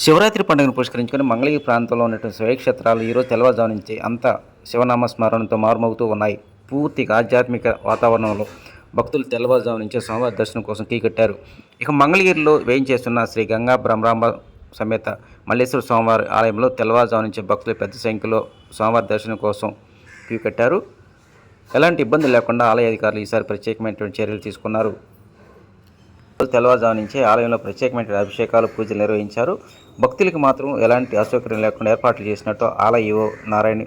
శివరాత్రి పండుగను పురస్కరించుకొని మంగళగిరి ప్రాంతంలో ఉన్నటువంటి శైవక్షేత్రాలు ఈరోజు తెల్లవారుజాము నుంచి అంతా శివనామ స్మరణతో మారుమోగుతూ ఉన్నాయి. పూర్తిగా ఆధ్యాత్మిక వాతావరణంలో భక్తులు తెల్లవారుజాము నుంచే స్వామివారి దర్శనం కోసం కట్టారు. ఇక మంగళగిరిలో వేయించేస్తున్న శ్రీ గంగా బ్రహ్మరాంబ సమేత మల్లేశ్వర స్వామివారి ఆలయంలో తెల్లవారుజాము నుంచి భక్తులు పెద్ద సంఖ్యలో స్వామివారి దర్శనం కోసం కట్టారు. ఎలాంటి ఇబ్బందులు లేకుండా ఆలయ అధికారులు ఈసారి ప్రత్యేకమైనటువంటి చర్యలు తీసుకున్నారు. తెల్లవారుజాము నుంచే ఆలయంలో ప్రత్యేకమైన అభిషేకాలు, పూజలు నిర్వహించారు. భక్తులకు మాత్రం ఎలాంటి అసౌకర్యం లేకుండా ఏర్పాట్లు చేసినట్టు ఆలయ ఈవో నారాయణ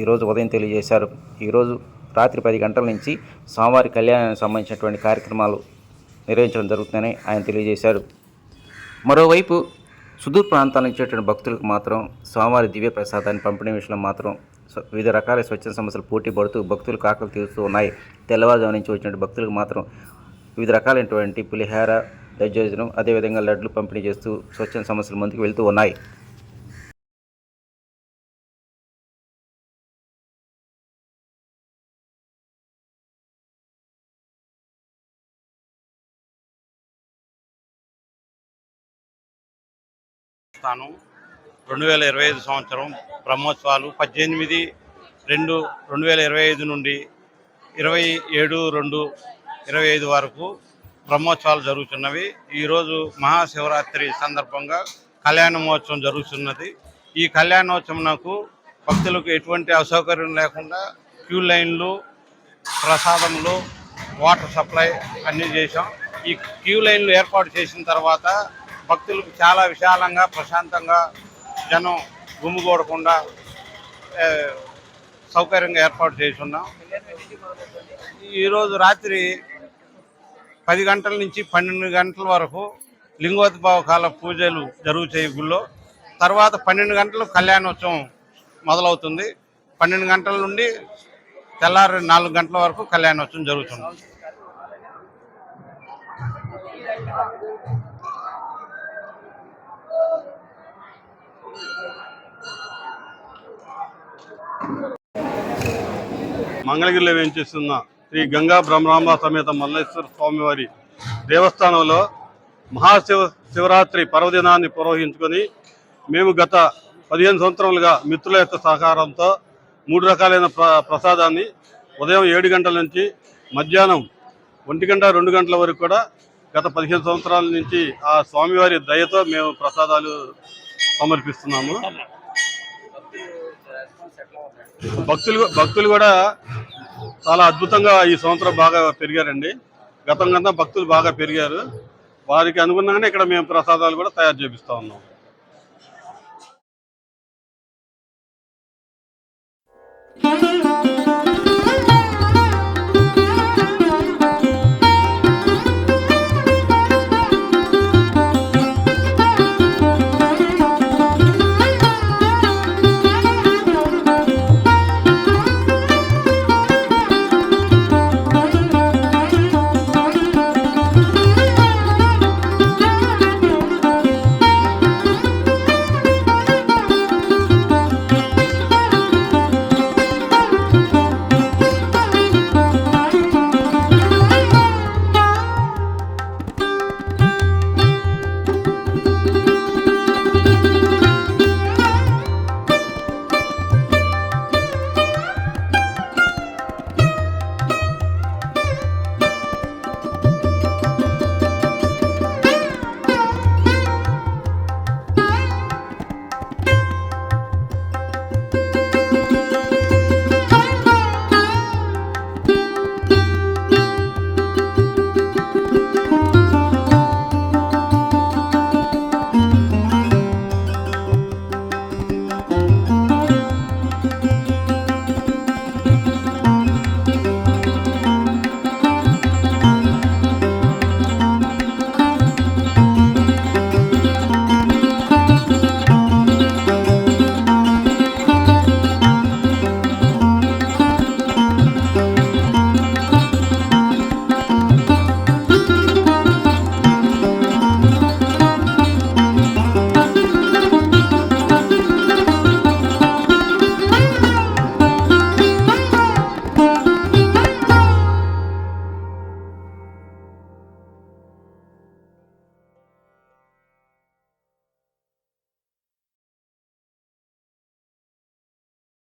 ఈరోజు ఉదయం తెలియజేశారు. ఈరోజు రాత్రి 10 గంటల నుంచి స్వామివారి కళ్యాణానికి సంబంధించినటువంటి కార్యక్రమాలు నిర్వహించడం జరుగుతుందని ఆయన తెలియజేశారు. మరోవైపు సుదూర ప్రాంతాల నుంచి వచ్చేటువంటి భక్తులకు మాత్రం స్వామివారి దివ్య ప్రసాదాన్ని పంపిణీ విషయంలో మాత్రం వివిధ రకాల స్వచ్ఛంద సంస్థలు పోటీ పడుతూ భక్తులకు ఆకలి తీరుస్తూ ఉన్నాయి. తెల్లవారుజాము నుంచి వచ్చినటువంటి భక్తులకు మాత్రం వివిధ రకాలైనటువంటి పులిహార, దజ్జోజనం, అదేవిధంగా లడ్లు పంపిణీ చేస్తూ స్వచ్ఛంద సంస్థలు ముందుకు వెళ్తూ ఉన్నాయి. స్థానం 2025 సంవత్సరం బ్రహ్మోత్సవాలు 18/2/2025 నుండి 27/2/25 వరకు బ్రహ్మోత్సవాలు జరుగుతున్నవి. ఈరోజు మహాశివరాత్రి సందర్భంగా కళ్యాణ మహోత్సవం జరుగుతున్నది. ఈ కళ్యాణోత్సవంకు భక్తులకు ఎటువంటి అసౌకర్యం లేకుండా క్యూ లైన్లు, ప్రసాదములు, వాటర్ సప్లై అన్నీ చేశాం. ఈ క్యూ లైన్లు ఏర్పాటు చేసిన తర్వాత భక్తులకు చాలా విశాలంగా, ప్రశాంతంగా, జనం గుమ్మిగూడకుండా సౌకర్యంగా ఏర్పాటు చేస్తున్నాం. ఈరోజు రాత్రి 10 గంటల నుంచి 12 గంటల వరకు లింగోద్భవ కాల పూజలు జరుగుతాయి గుళ్ళో. తర్వాత 12 గంటలకు కళ్యాణోత్సవం మొదలవుతుంది. 12 గంటల నుండి తెల్లారి 4 గంటల వరకు కళ్యాణోత్సవం జరుగుతుంది. మంగళగిరిలో వేయించేస్తున్న శ్రీ గంగా బ్రహ్మరాంబ సమేత మల్లేశ్వర స్వామివారి దేవస్థానంలో శివరాత్రి పర్వదినాన్ని పురోహించుకొని మేము గత 15 సంవత్సరాలుగా మిత్రుల యొక్క సహకారంతో 3 రకాలైన ప్రసాదాన్ని ఉదయం 7 గంటల నుంచి మధ్యాహ్నం 1 గంట 2 గంటల వరకు కూడా గత 15 సంవత్సరాల నుంచి ఆ స్వామివారి దయతో మేము ప్రసాదాలు సమర్పిస్తున్నాము. భక్తులు కూడా చాలా అద్భుతంగా ఈ సంవత్సరం బాగా పెరిగారండి. గతం కన్నా భక్తులు బాగా పెరిగారు. వారికి అనుగుణంగానే ఇక్కడ మేము ప్రసాదాలు కూడా తయారు చేపిస్తూ ఉన్నాం.